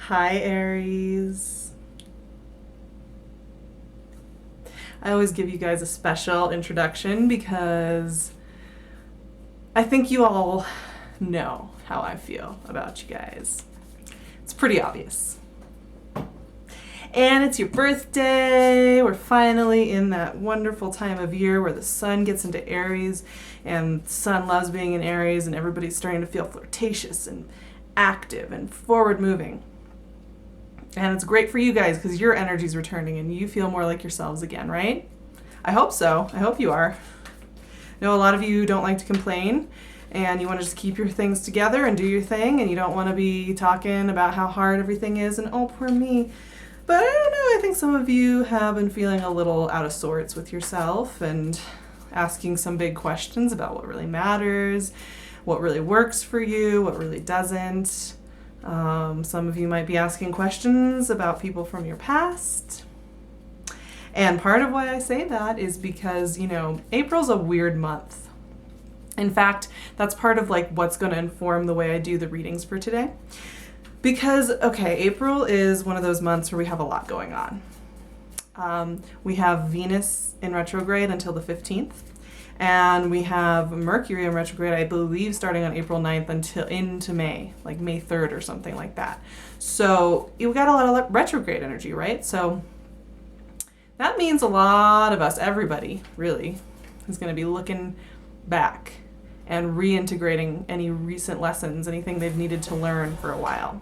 Hi, Aries. I always give you guys a special introduction because I think you all know how I feel about you guys. It's pretty obvious. And it's your birthday. We're finally in that wonderful time of year where the sun gets into Aries, and the sun loves being in Aries, and everybody's starting to feel flirtatious and active and forward moving. And it's great for you guys because your energy's returning and you feel more like yourselves again, right? I hope so. I hope you are. I know a lot of you don't like to complain and you want to just keep your things together and do your thing, and you don't want to be talking about how hard everything is and oh, poor me. But I don't know, I think some of you have been feeling a little out of sorts with yourself and asking some big questions about what really matters, what really works for you, what really doesn't. Some of you might be asking questions about people from your past. And part of why I say that is because, April's a weird month. In fact, that's part of what's going to inform the way I do the readings for today. Because, April is one of those months where we have a lot going on. We have Venus in retrograde until the 15th. And we have Mercury in retrograde, I believe, starting on April 9th until into May, like May 3rd or something like that. So we got a lot of retrograde energy, right? So that means a lot of us, everybody really, is going to be looking back and reintegrating any recent lessons, anything they've needed to learn for a while.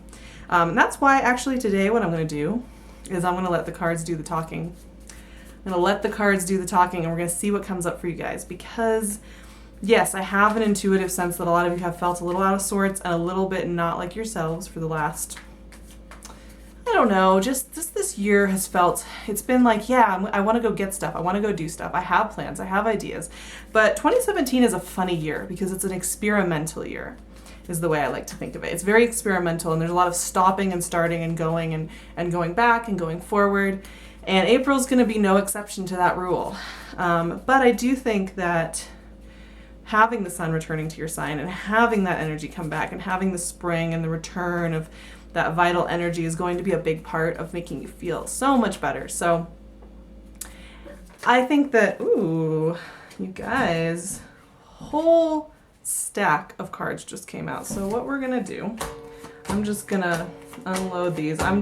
And that's why actually today what I'm going to do is I'm going to let the cards do the talking. I'm going to let the cards do the talking, and we're going to see what comes up for you guys, because yes, I have an intuitive sense that a lot of you have felt a little out of sorts and a little bit not like yourselves for the last, I don't know, just this year has felt, it's been like, yeah, I want to go get stuff. I want to go do stuff. I have plans. I have ideas. But 2017 is a funny year because it's an experimental year, is the way I like to think of it. It's very experimental, and there's a lot of stopping and starting and going and going back and going forward. And April's going to be no exception to that rule. But I do think that having the sun returning to your sign and having that energy come back and having the spring and the return of that vital energy is going to be a big part of making you feel so much better. So I think that, ooh, you guys, whole stack of cards just came out. So what we're going to do, I'm just going to unload these. I'm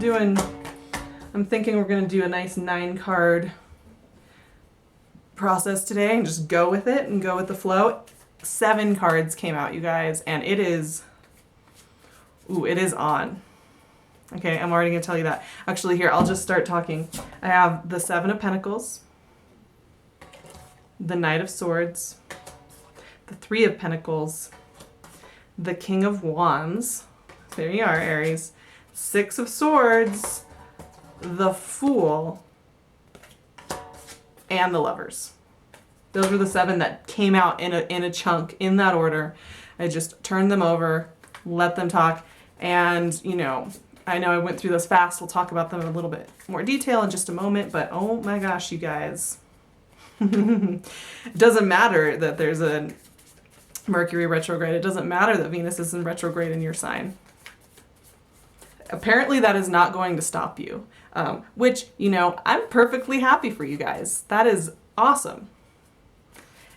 thinking we're going to do a nice 9-card process today and just go with it and go with the flow. 7 cards came out, you guys, and it is on. Okay, I'm already going to tell you that. Actually, here, I'll just start talking. I have the 7 of Pentacles, the Knight of Swords, the 3 of Pentacles, the King of Wands, there you are, Aries, 6 of Swords, the Fool, and the Lovers. Those were the 7 that came out in a chunk in that order. I just turned them over, let them talk, and I know I went through those fast. We'll talk about them in a little bit more detail in just a moment, but oh my gosh, you guys. It doesn't matter that there's a Mercury retrograde. It doesn't matter that Venus is in retrograde in your sign. Apparently that is not going to stop you, which, I'm perfectly happy for you guys. That is awesome.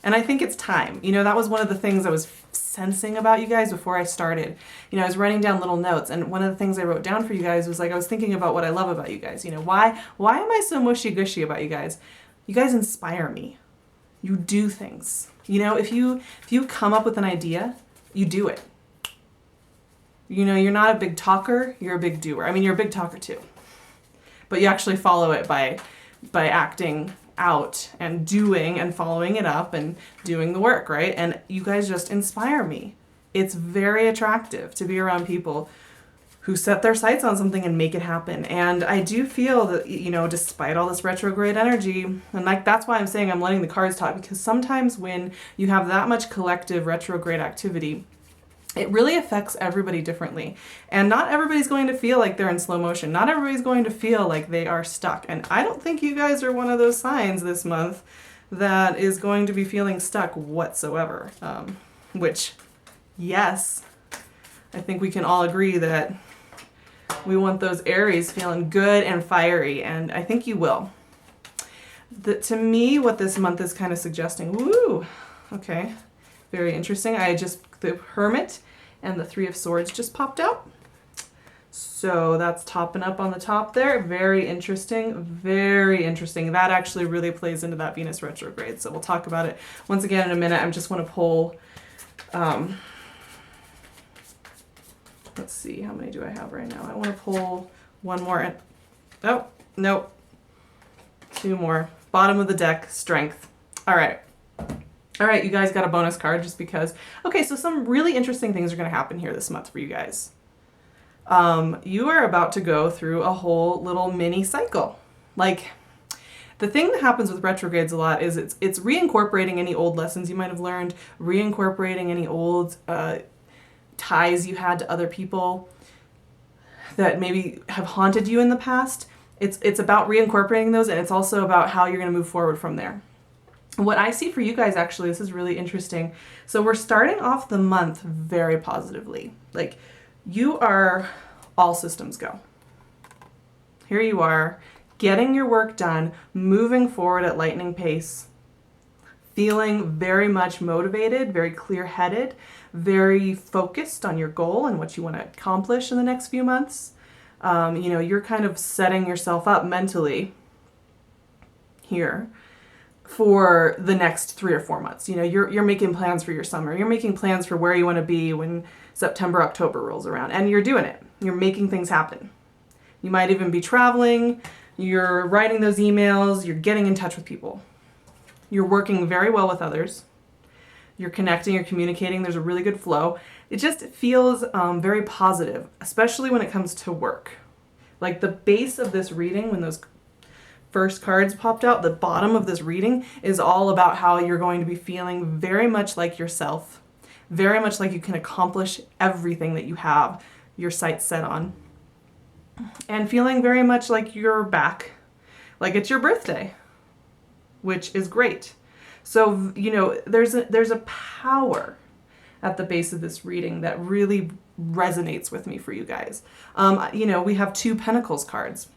And I think it's time. That was one of the things I was sensing about you guys before I started. I was writing down little notes, and one of the things I wrote down for you guys was I was thinking about what I love about you guys. Why am I so mushy-gushy about you guys? You guys inspire me. You do things. If you come up with an idea, you do it. You're not a big talker, you're a big doer. I mean, you're a big talker too. But you actually follow it by acting out and doing and following it up and doing the work, right? And you guys just inspire me. It's very attractive to be around people who set their sights on something and make it happen. And I do feel that, despite all this retrograde energy, and that's why I'm saying I'm letting the cards talk, because sometimes when you have that much collective retrograde activity, it really affects everybody differently. And not everybody's going to feel like they're in slow motion. Not everybody's going to feel like they are stuck. And I don't think you guys are one of those signs this month that is going to be feeling stuck whatsoever. Which, yes, I think we can all agree that We want those Aries feeling good and fiery, and I think you will. To me, what this month is kind of suggesting, woo, okay, very interesting. The Hermit and the Three of Swords just popped out. So that's topping up on the top there. Very interesting, very interesting. That actually really plays into that Venus retrograde. So we'll talk about it once again in a minute. I just want to pull, let's see, how many do I have right now? I want to pull one more. Oh, nope. Two more. Bottom of the deck, Strength. All right. All right, you guys got a bonus card just because. Okay, so some really interesting things are going to happen here this month for you guys. You are about to go through a whole little mini cycle. Like, the thing that happens with retrogrades a lot is it's reincorporating any old lessons you might have learned, reincorporating any old ties you had to other people that maybe have haunted you in the past. It's about reincorporating those, and it's also about how you're going to move forward from there. What I see for you guys, actually, this is really interesting. So we're starting off the month very positively. Like, you are all systems go. Here you are, getting your work done, moving forward at lightning pace, feeling very much motivated, very clear-headed, very focused on your goal and what you want to accomplish in the next few months. You're kind of setting yourself up mentally here for the next 3 or 4 months. You're making plans for your summer. You're making plans for where you want to be when September, October rolls around, and you're doing it. You're making things happen. You might even be traveling. You're writing those emails. You're getting in touch with people. You're working very well with others. You're connecting, you're communicating. There's a really good flow. It just feels very positive, especially when it comes to work. Like, the base of this reading, when those first cards popped out, the bottom of this reading is all about how you're going to be feeling very much like yourself, very much like you can accomplish everything that you have your sights set on, and feeling very much like you're back, like it's your birthday, which is great. So, there's a power at the base of this reading that really resonates with me for you guys. We have 2 Pentacles cards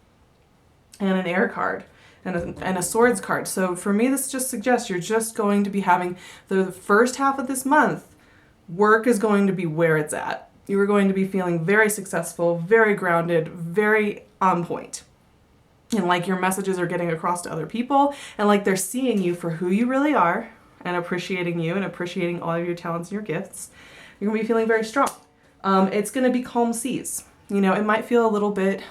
and an Air card and a Swords card. So for me, this just suggests you're just going to be having the first half of this month, work is going to be where it's at. You are going to be feeling very successful, very grounded, very on point. And like your messages are getting across to other people, and like they're seeing you for who you really are and appreciating you and appreciating all of your talents and your gifts. You're going to be feeling very strong. It's going to be calm seas. It might feel a little bit,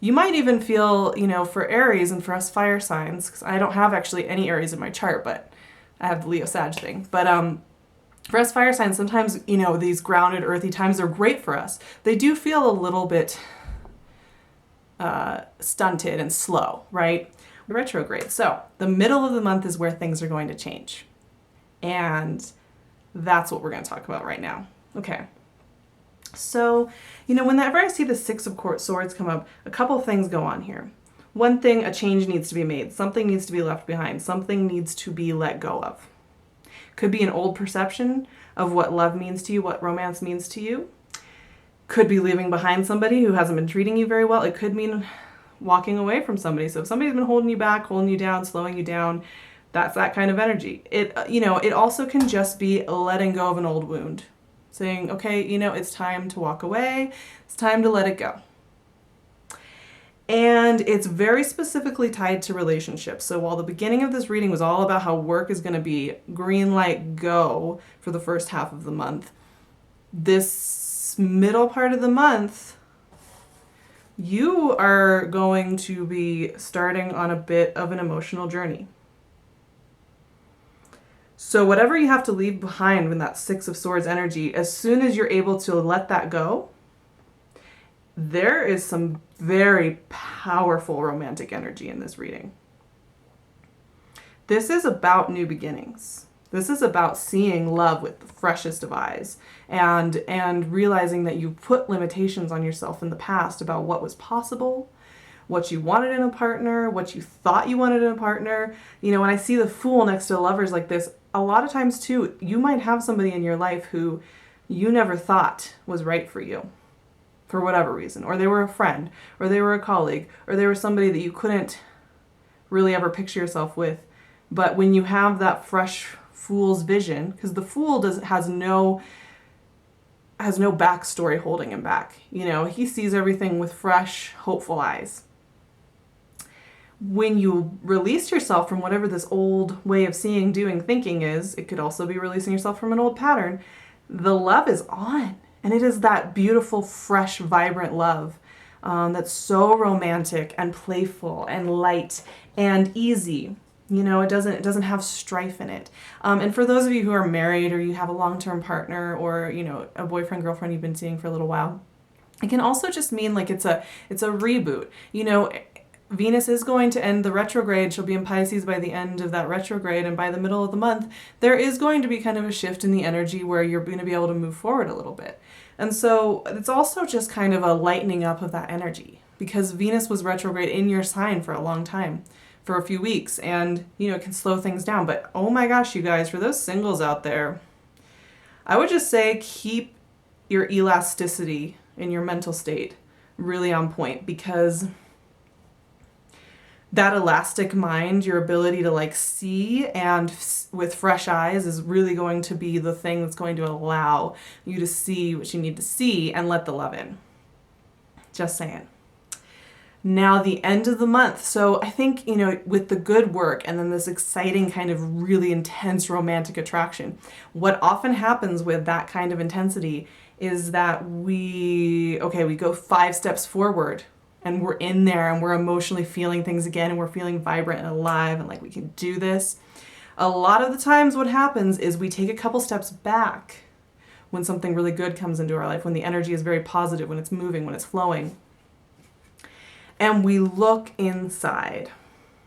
you might even feel, for Aries and for us fire signs, because I don't have actually any Aries in my chart, but I have the Leo Sag thing. But for us fire signs, sometimes, these grounded earthy times are great for us. They do feel a little bit stunted and slow, right? Retrograde. So the middle of the month is where things are going to change. And that's what we're going to talk about right now. Okay. So, whenever I see the 6 of Swords come up, a couple of things go on here. One thing, a change needs to be made. Something needs to be left behind. Something needs to be let go of. Could be an old perception of what love means to you, what romance means to you. Could be leaving behind somebody who hasn't been treating you very well. It could mean walking away from somebody. So if somebody's been holding you back, holding you down, slowing you down, that's that kind of energy. It also can just be letting go of an old wound. Saying, okay, it's time to walk away. It's time to let it go. And it's very specifically tied to relationships. So while the beginning of this reading was all about how work is going to be green light go for the first half of the month, this middle part of the month, you are going to be starting on a bit of an emotional journey. So whatever you have to leave behind when that 6 of Swords energy, as soon as you're able to let that go, there is some very powerful romantic energy in this reading. This is about new beginnings. This is about seeing love with the freshest of eyes and realizing that you put limitations on yourself in the past about what was possible, what you wanted in a partner, what you thought you wanted in a partner. When I see the Fool next to lovers like this, a lot of times too, you might have somebody in your life who you never thought was right for you. for whatever reason, or they were a friend, or they were a colleague, or they were somebody that you couldn't really ever picture yourself with. But when you have that fresh fool's vision, because the fool has no backstory holding him back. You know, he sees everything with fresh, hopeful eyes. When you release yourself from whatever this old way of seeing, doing, thinking is, it could also be releasing yourself from an old pattern. The love is on. And it is that beautiful, fresh, vibrant love that's so romantic and playful and light and easy. You know, it doesn't have strife in it. And for those of you who are married, or you have a long-term partner, or, you know, a boyfriend, girlfriend you've been seeing for a little while, it can also just mean like it's a reboot. You know, Venus is going to end the retrograde. She'll be in Pisces by the end of that retrograde, and by the middle of the month, there is going to be kind of a shift in the energy where you're going to be able to move forward a little bit. And so it's also just kind of a lightening up of that energy, because Venus was retrograde in your sign for a long time, for a few weeks, and, you know, it can slow things down. But oh my gosh, you guys, for those singles out there, I would just say keep your elasticity in your mental state really on point, because that elastic mind, your ability to like see and with fresh eyes, is really going to be the thing that's going to allow you to see what you need to see and let the love in. Just saying. Now the end of the month. So I think, you know, with the good work and then this exciting kind of really intense romantic attraction, what often happens with that kind of intensity is that we go 5 steps forward, and we're in there and we're emotionally feeling things again, and we're feeling vibrant and alive and like we can do this. A lot of the times what happens is we take a couple steps back when something really good comes into our life, when the energy is very positive, when it's moving, when it's flowing. And we look inside.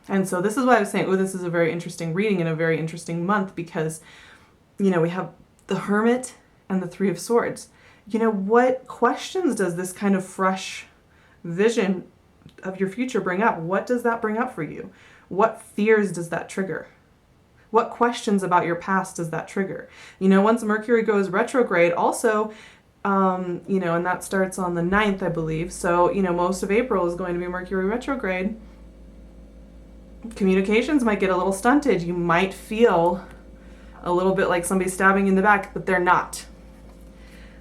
And so this is why I was saying, this is a very interesting reading and a very interesting month, because, you know, we have the Hermit and the Three of Swords. You know, what questions does this kind of fresh vision of your future bring up? What does that bring up for you? What fears does that trigger? What questions about your past does that trigger? You know, once Mercury goes retrograde, also, you know, and that starts on the 9th, I believe. So, you know, most of April is going to be Mercury retrograde. Communications might get a little stunted. You might feel a little bit like somebody's stabbing you in the back, but they're not.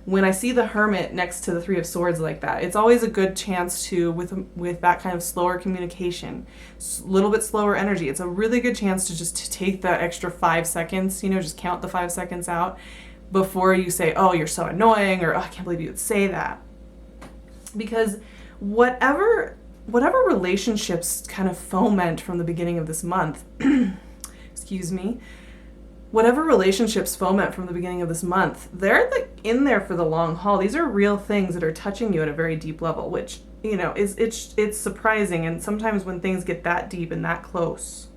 When I see the Hermit next to the Three of Swords like that, it's always a good chance to, with that kind of slower communication, a little bit slower energy, it's a really good chance to just take that extra 5 seconds, you know, just count the 5 seconds out before you say, oh, you're so annoying, or oh, I can't believe you would say that. Because whatever relationships kind of foment from the beginning of this month, excuse me, whatever relationships foment from the beginning of this month, they're like in there for the long haul. These are real things that are touching you at a very deep level, which, you know, it's surprising. And sometimes when things get that deep and that close,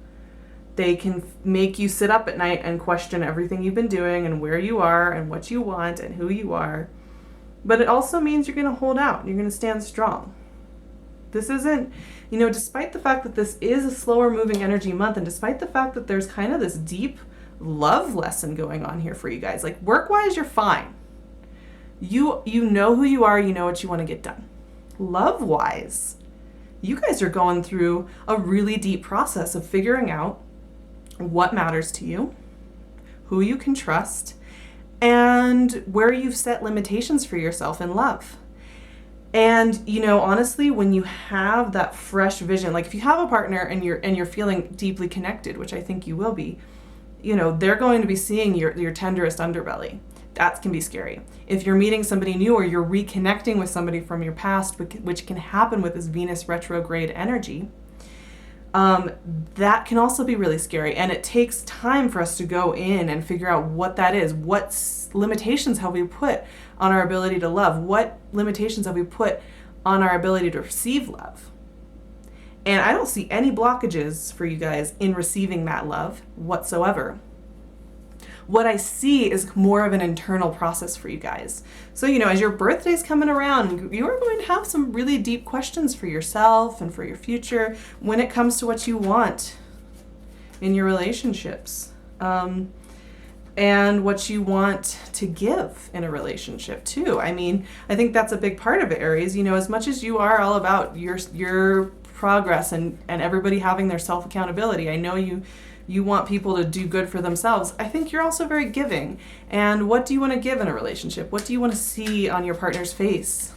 they can make you sit up at night and question everything you've been doing and where you are and what you want and who you are. But it also means you're going to hold out. You're going to stand strong. This isn't, you know, despite the fact that this is a slower moving energy month, and despite the fact that there's kind of this deep love lesson going on here for you guys, like work-wise, you're fine. You know who you are, you know what you want to get done. Love-wise, you guys are going through a really deep process of figuring out what matters to you, who you can trust, and where you've set limitations for yourself in love. And, you know, honestly, when you have that fresh vision, like if you have a partner and you're feeling deeply connected, which I think you will be, you know, they're going to be seeing your tenderest underbelly. That can be scary. If you're meeting somebody new, or you're reconnecting with somebody from your past, which can happen with this Venus retrograde energy, that can also be really scary. And it takes time for us to go in and figure out what that is. What limitations have we put on our ability to love? What limitations have we put on our ability to receive love? And I don't see any blockages for you guys in receiving that love whatsoever. What I see is more of an internal process for you guys. So, you know, as your birthday's coming around, you are going to have some really deep questions for yourself and for your future when it comes to what you want in your relationships. and what you want to give in a relationship too. I mean, I think that's a big part of it, Aries. You know, as much as you are all about your progress and everybody having their self accountability, I know you want people to do good for themselves. I think you're also very giving. And what do you want to give in a relationship? What do you want to see on your partner's face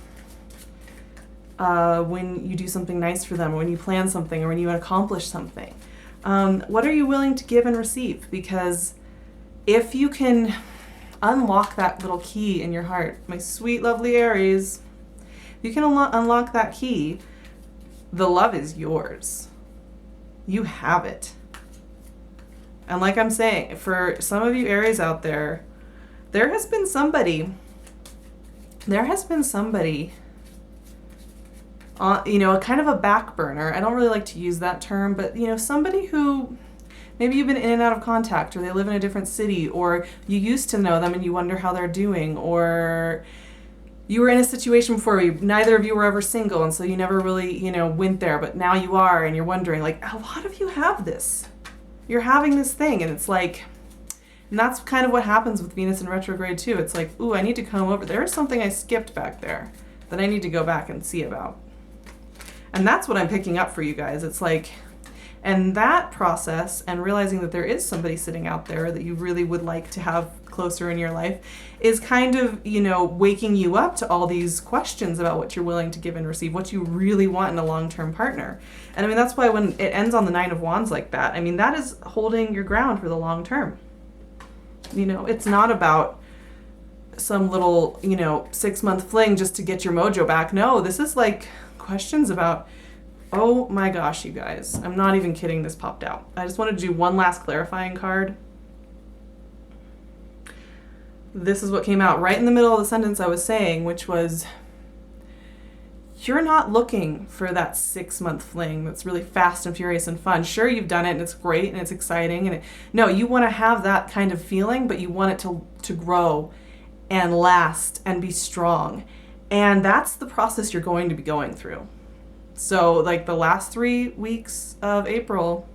when you do something nice for them, or when you plan something, or when you accomplish something? What are you willing to give and receive? Because if you can unlock that little key in your heart, my sweet, lovely Aries, if you can unlock that key, the love is yours. You have it. And like I'm saying, for some of you Aries out there, there has been somebody, you know, kind of a back burner. I don't really like to use that term, but, you know, somebody who maybe you've been in and out of contact, or they live in a different city, or you used to know them and you wonder how they're doing, or you were in a situation before where neither of you were ever single, and so you never really, you know, went there, but now you are, and you're wondering, like, a lot of you have this. You're having this thing, and it's like, and that's kind of what happens with Venus in retrograde too. It's like, ooh, I need to come over. There is something I skipped back there that I need to go back and see about. And that's what I'm picking up for you guys. It's like, and that process, and realizing that there is somebody sitting out there that you really would like to have closer in your life, is kind of, you know, waking you up to all these questions about what you're willing to give and receive, what you really want in a long-term partner. And I mean, that's why when it ends on the Nine of Wands like that, I mean, that is holding your ground for the long term. You know, it's not about some little, you know, 6-month fling just to get your mojo back. No, this is like questions about, oh my gosh, you guys, I'm not even kidding, this popped out. I just wanted to do one last clarifying card. This is what came out right in the middle of the sentence I was saying, which was, you're not looking for that 6-month fling that's really fast and furious and fun. Sure, you've done it and it's great and it's exciting. No, you want to have that kind of feeling, but you want it to grow and last and be strong. And that's the process you're going to be going through. So like the last 3 weeks of April,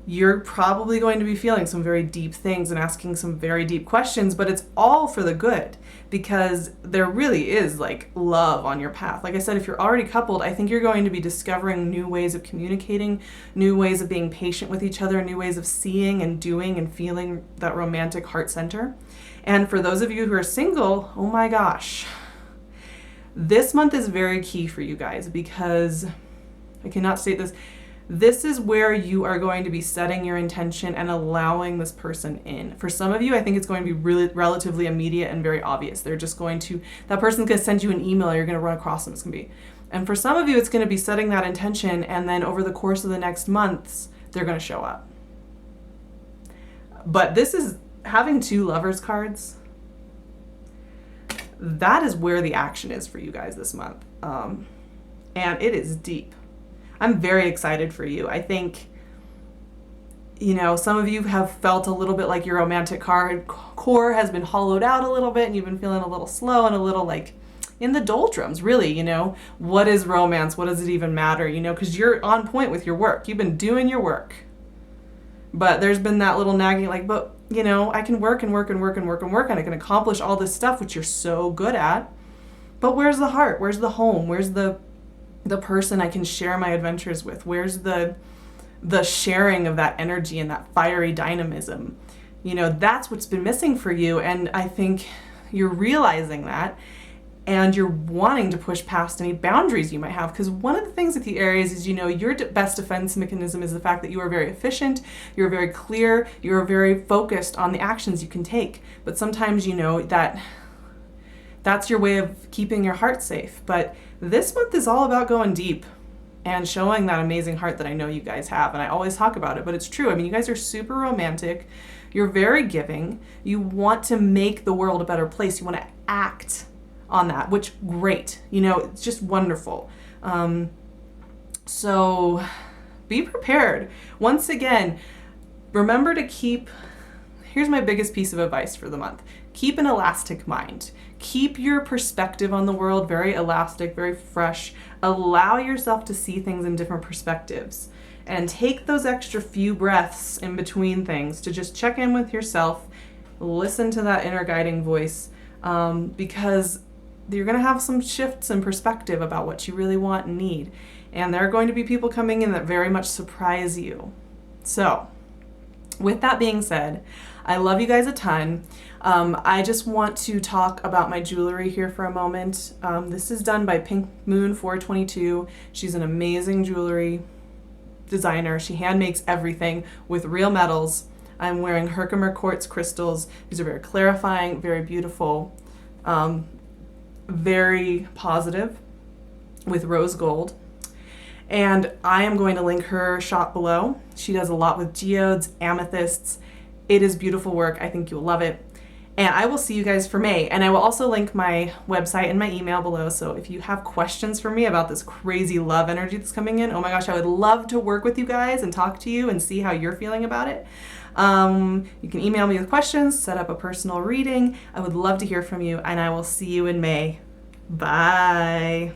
you're probably going to be feeling some very deep things and asking some very deep questions, but it's all for the good, because there really is like love on your path. Like I said, if you're already coupled, I think you're going to be discovering new ways of communicating, new ways of being patient with each other, new ways of seeing and doing and feeling that romantic heart center. And for those of you who are single, oh my gosh, this month is very key for you guys, because I cannot state this. This is where you are going to be setting your intention and allowing this person in. For some of you, I think it's going to be really relatively immediate and very obvious. They're just going to, that person's going to send you an email, you're going to run across them. It's going to be, and for some of you, it's going to be setting that intention, and then over the course of the next months, they're going to show up. But this is having 2 lovers cards. That is where the action is for you guys this month. And it is deep. I'm very excited for you. I think, you know, some of you have felt a little bit like your romantic core has been hollowed out a little bit, and you've been feeling a little slow and a little like in the doldrums, really, you know. What is romance? What does it even matter? You know, because you're on point with your work. You've been doing your work. But there's been that little nagging like, but, you know, I can work and work and work and work and work, and I can accomplish all this stuff, which you're so good at. But where's the heart? Where's the home? Where's the person I can share my adventures with? Where's the sharing of that energy and that fiery dynamism? You know, that's what's been missing for you. And I think you're realizing that, and you're wanting to push past any boundaries you might have. Because one of the things with the Aries is, you know, your best defense mechanism is the fact that you are very efficient, you're very clear, you're very focused on the actions you can take. But sometimes, you know, that's your way of keeping your heart safe. But this month is all about going deep and showing that amazing heart that I know you guys have. And I always talk about it, but it's true. I mean, you guys are super romantic. You're very giving. You want to make the world a better place. You want to act on that, which great. You know, it's just wonderful. So be prepared. Once again, remember to here's my biggest piece of advice for the month. Keep an elastic mind. Keep your perspective on the world very elastic, very fresh. Allow yourself to see things in different perspectives. And take those extra few breaths in between things to just check in with yourself, listen to that inner guiding voice, because you're going to have some shifts in perspective about what you really want and need. And there are going to be people coming in that very much surprise you. So, with that being said, I love you guys a ton. I just want to talk about my jewelry here for a moment. This is done by Pink Moon 422. She's an amazing jewelry designer. She hand makes everything with real metals. I'm wearing Herkimer quartz crystals. These are very clarifying, very beautiful, very positive, with rose gold. And I am going to link her shop below. She does a lot with geodes, amethysts. It is beautiful work. I think you'll love it. And I will see you guys for May. And I will also link my website and my email below. So if you have questions for me about this crazy love energy that's coming in, oh my gosh, I would love to work with you guys and talk to you and see how you're feeling about it. You can email me with questions, set up a personal reading. I would love to hear from you, and I will see you in May. Bye.